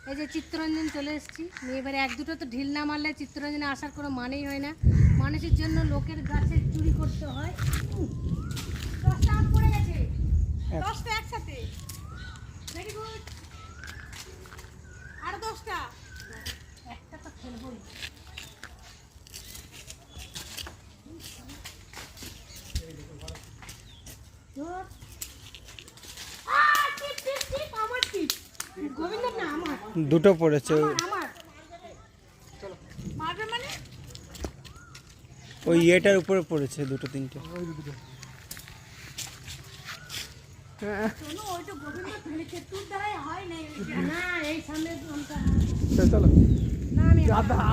এই যে চিত্তরঞ্জন চলে এসেছি, এবারে এক দুটো তো ঢিল না মারলে চিত্তরঞ্জনে আসার কোনো মানেই হয় না। মানুষের জন্য লোকের গাছে চুরি করতে হয়। 10টা আম পড়ে গেছে, 10টা একসাথে। ভেরি গুড, আর 10টা, একটা তো ফেলবই। দুটো পড়েছে ওই ইয়েটার উপরে পড়েছে, দুটো তিনটে। চলো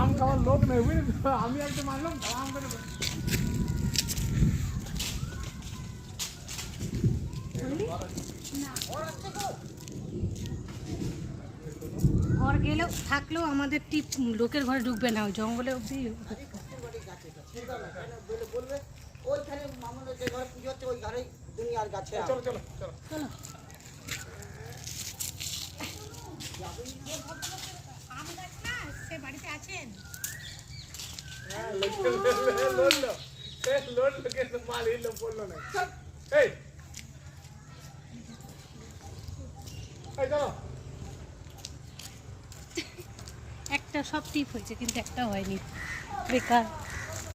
আম খাওয়ার লোক নেই, বুঝলি? আমি একটা মানলাম আম করে ঘর গেলেও থাকলেও আমাদের টিপ লোকের ঘরে ঢুকবে না, ওই জঙ্গলে অব্দি। ওইখানে মামুনের যে ঘরে পুজো হচ্ছে ওই ঘরে দুনিয়ার গাছে। চলো চলো চলো চলো। সে বাড়িতে আছেন? একটা সব টিপ হয়েছে কিন্তু একটা হয়নি, বেকার।